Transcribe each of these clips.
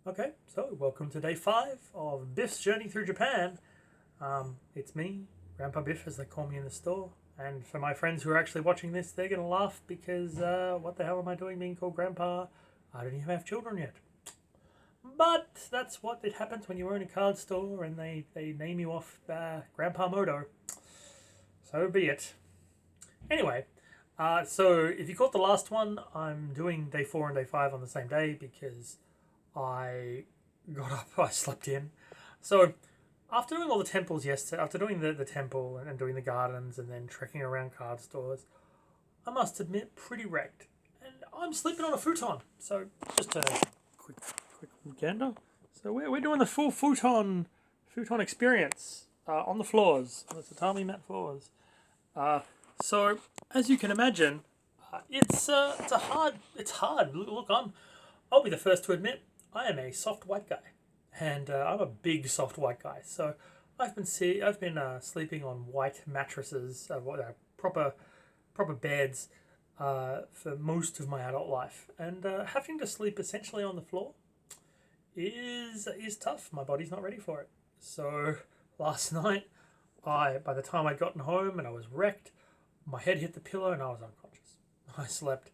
Okay, so welcome to day 5 of Biff's journey through Japan. It's me, Grandpa Biff, as they call me in the store. And for my friends who are actually watching this, they're going to laugh because what the hell am I doing being called Grandpa? I don't even have children yet. But that's what it happens when you own a card store and they name you off Grandpa Moto. So be it. Anyway, so if you caught the last one, I'm doing day 4 and day 5 on the same day because I got up, I slept in. So after doing all the temples yesterday, after doing the temple and doing the gardens and then trekking around card stores, I must admit, pretty wrecked. And I'm sleeping on a futon. So just a quick gander. So we're doing the full futon experience on the floors, on the tatami mat floors. So as you can imagine, it's hard. Look, I'll be the first to admit I am a soft white guy, and I'm a big soft white guy. So I've been sleeping on white mattresses, proper beds, for most of my adult life, and having to sleep essentially on the floor is tough. My body's not ready for it. So last night, by the time I'd gotten home and I was wrecked, my head hit the pillow and I was unconscious. I slept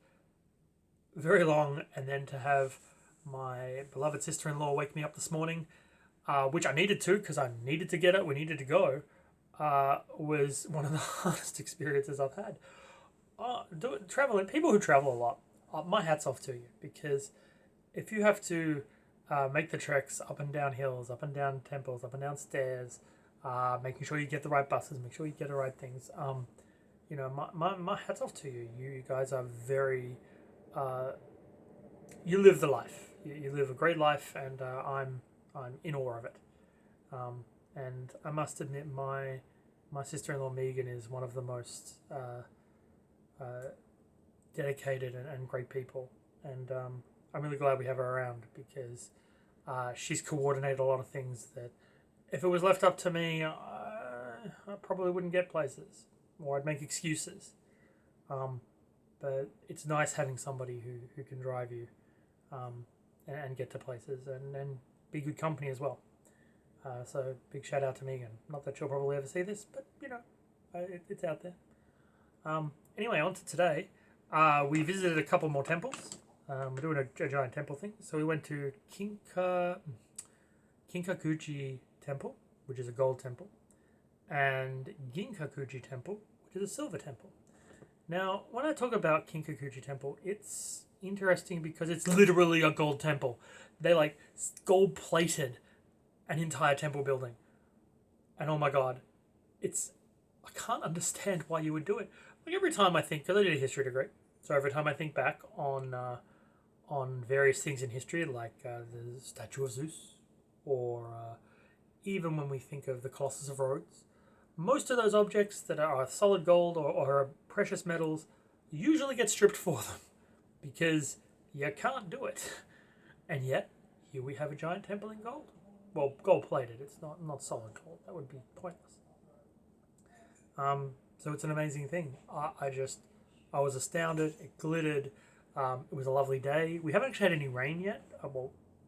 very long, and then to have my beloved sister-in-law wake me up this morning, which I needed to because I needed to get it, we needed to go, was one of the hardest experiences I've had. Traveling, people who travel a lot, my hat's off to you, because if you have to make the treks up and down hills, up and down temples, up and down stairs, making sure you get the right buses, make sure you get the right things, my hat's off to you. You guys are very... you live the life. You live a great life, and I'm in awe of it. And I must admit, my sister-in-law Megan is one of the most dedicated and great people, and I'm really glad we have her around because she's coordinated a lot of things that if it was left up to me, I probably wouldn't get places, or I'd make excuses. But it's nice having somebody who can drive you and get to places and be good company as well. So big shout out to Megan. Not that she'll probably ever see this, but it's out there. Anyway, on to today. We visited a couple more temples. We're doing a giant temple thing. So we went to Kinkakuji Temple, which is a gold temple, and Ginkakuji Temple, which is a silver temple. Now, when I talk about Kinkakuji Temple, it's interesting because it's literally a gold temple. They gold-plated an entire temple building. And oh my god, I can't understand why you would do it. Like every time I think, because I did a history degree, so every time I think back on various things in history, like the statue of Zeus, or even when we think of the Colossus of Rhodes, most of those objects that are solid gold or are precious metals usually get stripped for them because you can't do it. And yet, here we have a giant temple in gold. Well, gold-plated. It's not solid gold. That would be pointless. So it's an amazing thing. I was astounded. It glittered. It was a lovely day. We haven't actually had any rain yet.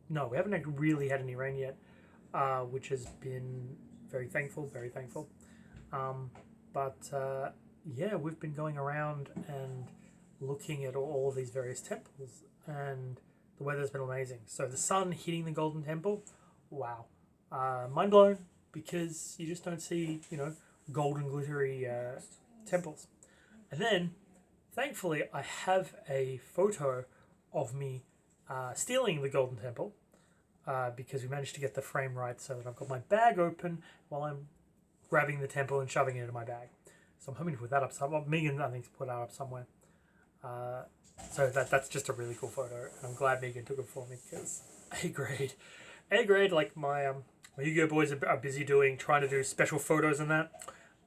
No, we haven't really had any rain yet, which has been very thankful, very thankful. We've been going around and looking at all of these various temples, and the weather's been amazing. So the sun hitting the Golden Temple, wow. Mind blown, because you just don't see, golden glittery temples. And then, thankfully, I have a photo of me stealing the Golden Temple, because we managed to get the frame right so that I've got my bag open while I'm grabbing the temple and shoving it into my bag. So I'm hoping to put that up somewhere. Megan, I think, put that up somewhere. So that's just a really cool photo, and I'm glad Megan took it for me because A grade. Like my Yu-Gi-Oh boys are busy trying to do special photos and that.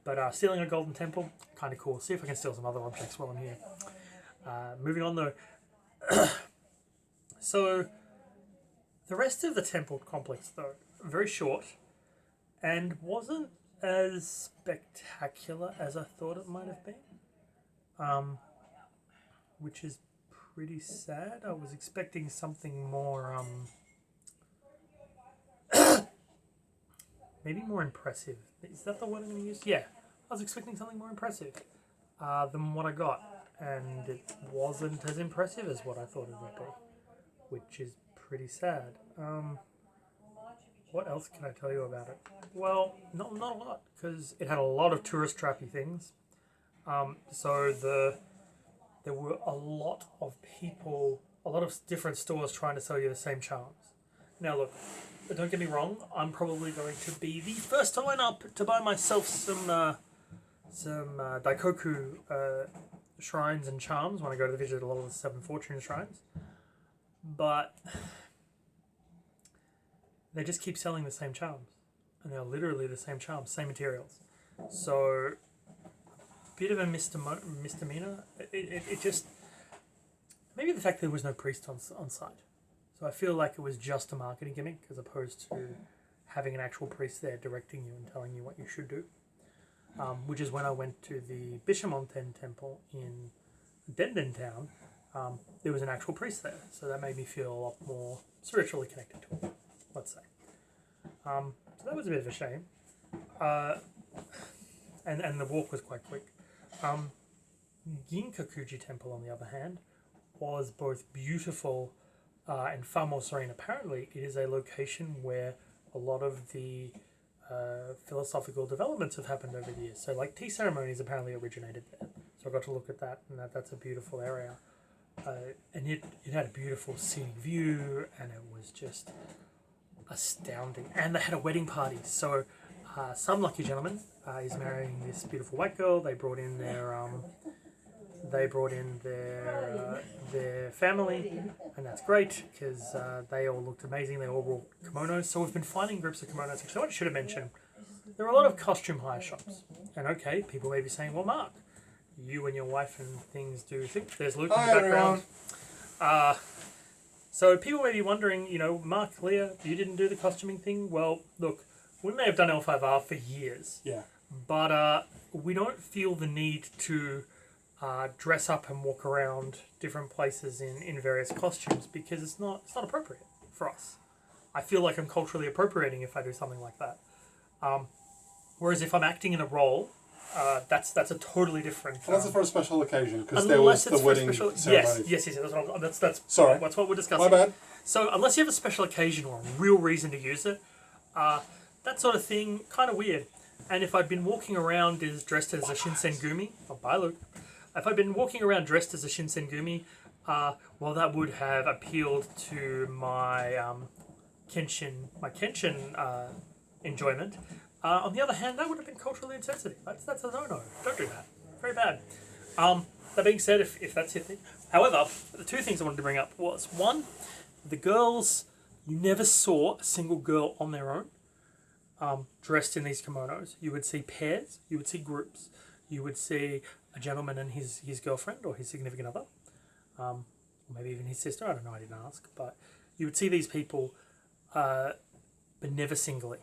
But stealing a golden temple, kind of cool. See if I can steal some other objects while I'm here. Moving on though. So the rest of the temple complex though, very short, and wasn't as spectacular as I thought it might have been, which is pretty sad. I was expecting something more maybe more impressive. Is that the word I'm going to use? Yeah. I was expecting something more impressive than what I got. And it wasn't as impressive as what I thought it would be, which is pretty sad. What else can I tell you about it? Well, not a lot, because it had a lot of tourist trappy things. There were a lot of people, a lot of different stores trying to sell you the same charms. Now look, don't get me wrong, I'm probably going to be the first to line up to buy myself some Daikoku shrines and charms when I go to visit a lot of the 7 fortune shrines. But they just keep selling the same charms. And they're literally the same charms, same materials. So, bit of a misdemeanor. It just... Maybe the fact there was no priest on site. So I feel like it was just a marketing gimmick as opposed to having an actual priest there directing you and telling you what you should do. Which is when I went to the Bishamonten temple in Denden town. There was an actual priest there. So that made me feel a lot more spiritually connected to him, let's say. So that was a bit of a shame. And the walk was quite quick. Ginkakuji temple, on the other hand, was both beautiful and far more serene. Apparently, it is a location where a lot of the philosophical developments have happened over the years. So, like, tea ceremonies apparently originated there. So I got to look at that, and that's a beautiful area. And it had a beautiful scenic view, and it was just astounding. And they had a wedding party. So some lucky gentleman is marrying this beautiful white girl. They brought in their family, and that's great because they all looked amazing. They all wore kimonos. So we've been finding groups of kimonos. Actually, what I should have mentioned, there are a lot of costume hire shops. And okay, people may be saying, well, Mark, you and your wife and things do think there's Luke in the background. So people may be wondering, Mark, Leah, you didn't do the costuming thing. Well, look, we may have done L5R for years. Yeah. But we don't feel the need to dress up and walk around different places in various costumes because it's not appropriate for us. I feel like I'm culturally appropriating if I do something like that. Whereas if I'm acting in a role, that's a totally different. That's for a special occasion because there was the wedding ceremony. Yes. That's sorry. That's what we're discussing. My bad. So unless you have a special occasion or a real reason to use it, that sort of thing, kind of weird. And if I'd been walking around dressed as a Shinsengumi, bye Luke. If I'd been walking around dressed as a Shinsengumi, well, that would have appealed to my Kenshin enjoyment. On the other hand, that would have been culturally insensitive. That's a no-no. Don't do that. Very bad. That being said, if that's your thing. However, the two things I wanted to bring up was, one, the girls, you never saw a single girl on their own dressed in these kimonos. You would see pairs, you would see groups, you would see a gentleman and his girlfriend or his significant other, or maybe even his sister, I don't know, I didn't ask, but you would see these people, but never singly.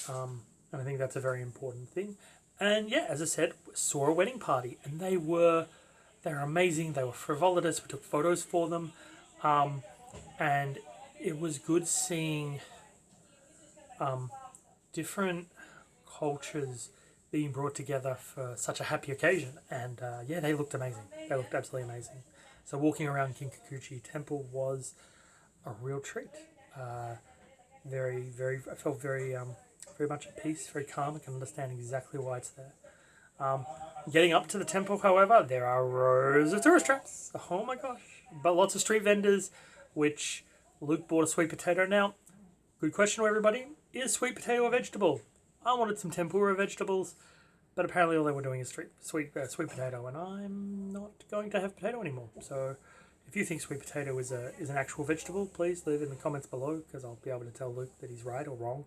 And I think that's a very important thing. And yeah, as I said, saw a wedding party, and they were amazing. They were frivolous. We took photos for them, and it was good seeing different cultures being brought together for such a happy occasion. And yeah, they looked amazing. They looked absolutely amazing. So walking around Kinkakuji Temple was a real treat. I felt very much at peace, very calm. I can understand exactly why it's there. Getting up to the temple, however, there are rows of tourist traps. Oh my gosh. But lots of street vendors, which Luke bought a sweet potato. Now, good question to everybody. Is sweet potato a vegetable? I wanted some tempura vegetables, but apparently all they were doing is sweet potato, and I'm not going to have potato anymore. So if you think sweet potato is an actual vegetable, please leave it in the comments below, because I'll be able to tell Luke that he's right or wrong.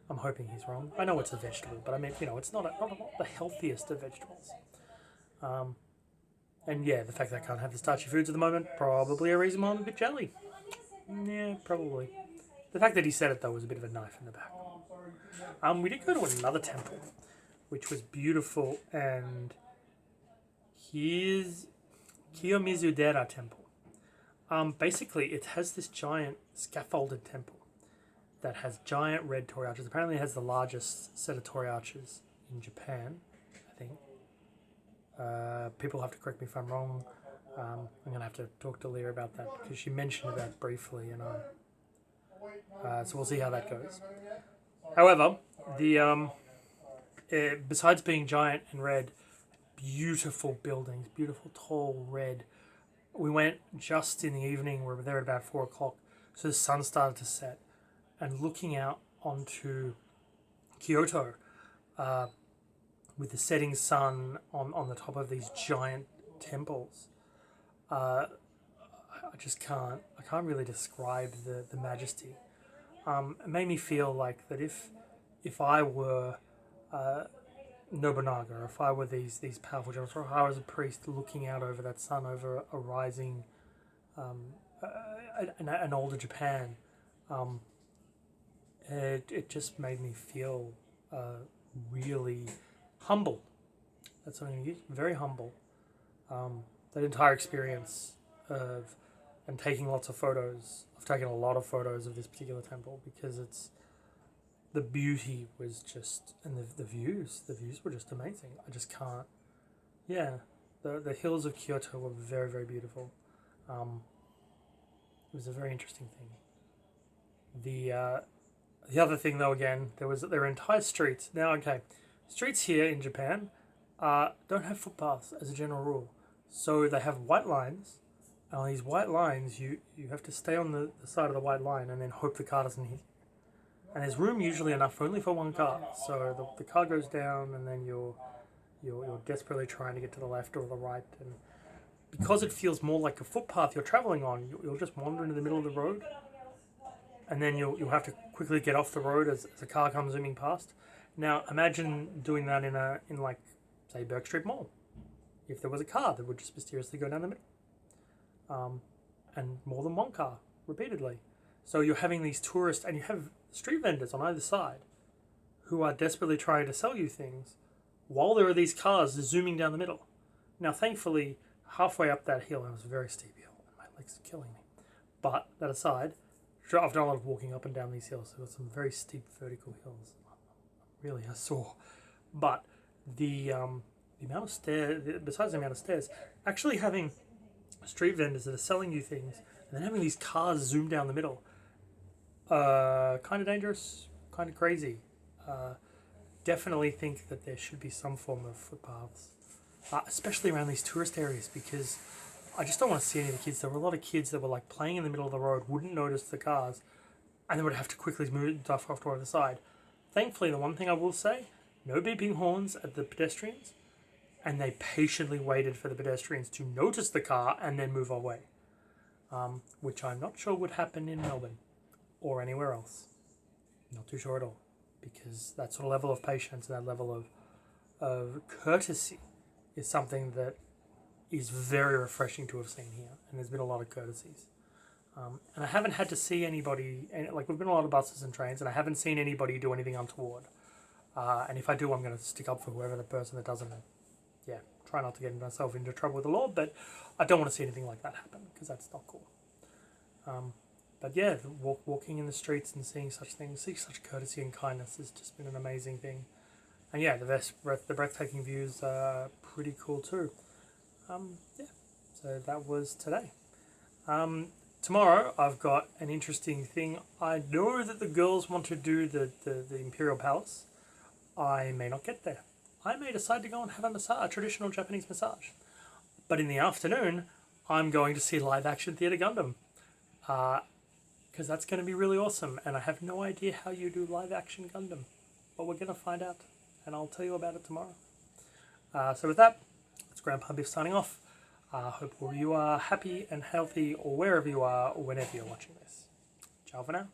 I'm hoping he's wrong. I know it's a vegetable, but I mean, it's not the healthiest of vegetables. And yeah, the fact that I can't have the starchy foods at the moment, probably a reason why I'm a bit jelly. Yeah, probably. The fact that he said it, though, was a bit of a knife in the back. We did go to another temple, which was beautiful, and here's Kiyomizu-dera temple. Basically, it has this giant scaffolded temple. that has giant red torii arches. Apparently it has the largest set of torii arches in Japan, I think. People have to correct me if I'm wrong. I'm going to have to talk to Leah about that because she mentioned that briefly, and so we'll see how that goes. However, besides being giant and red, beautiful buildings, beautiful tall red. We went just in the evening. We were there at about 4 o'clock, so the sun started to set, and looking out onto Kyoto, with the setting sun on the top of these giant temples. I can't really describe the majesty. It made me feel like that if I were Nobunaga, or if I were these powerful generals, or if I was a priest looking out over that sun, over a rising, an older Japan, it just made me feel really humble. That's what I'm going to use. Very humble. That entire experience and taking lots of photos. I've taken a lot of photos of this particular temple because the beauty was just, and the views were just amazing. I just can't. Yeah, the hills of Kyoto were very, very beautiful. It was a very interesting thing. The other thing though, again, there were entire streets. Now, okay, streets here in Japan don't have footpaths as a general rule. So they have white lines, and on these white lines you have to stay on the side of the white line and then hope the car doesn't hit you. And there's room usually enough only for one car. So the car goes down, and then you're desperately trying to get to the left or the right. And because it feels more like a footpath you're traveling on, you'll just wander into the middle of the road, and then you'll have to quickly get off the road as a car comes zooming past. Now imagine doing that in like, say, Burke Street Mall. If there was a car that would just mysteriously go down the middle, and more than one car repeatedly. So you're having these tourists, and you have street vendors on either side who are desperately trying to sell you things while there are these cars zooming down the middle. Now, thankfully, halfway up that hill, and it was a very steep hill, and my legs are killing me. But that aside, I've done a lot of walking up and down these hills. So there were some very steep vertical hills. Really, I saw. But the amount of stairs, besides the amount of stairs, actually having street vendors that are selling you things and then having these cars zoom down the middle, kind of dangerous, kind of crazy. Definitely think that there should be some form of footpaths, especially around these tourist areas, because I just don't want to see any of the kids. There were a lot of kids that were like playing in the middle of the road, wouldn't notice the cars, and they would have to quickly move stuff off to the side. Thankfully, the one thing I will say, no beeping horns at the pedestrians, and they patiently waited for the pedestrians to notice the car and then move away, which I'm not sure would happen in Melbourne or anywhere else. Not too sure at all, because that sort of level of patience and that level of courtesy is something that is very refreshing to have seen here, and there's been a lot of courtesies. And I haven't had to see anybody, like we've been on a lot of buses and trains, and I haven't seen anybody do anything untoward. And if I do, I'm going to stick up for whoever the person that doesn't. Yeah, try not to get myself into trouble with the law, but I don't want to see anything like that happen, because that's not cool. But yeah, walking in the streets and seeing such things, seeing such courtesy and kindness has just been an amazing thing. And yeah, the breathtaking views are pretty cool too. Yeah, so that was today. Tomorrow I've got an interesting thing. I know that the girls want to do the Imperial Palace. I may not get there. I may decide to go and have a traditional Japanese massage. But in the afternoon, I'm going to see live action Theatre Gundam. Because that's going to be really awesome. And I have no idea how you do live action Gundam. But we're going to find out. And I'll tell you about it tomorrow. So with that, it's Grandpa Biff signing off. Hope all you are happy and healthy, or wherever you are, or whenever you're watching this. Ciao for now.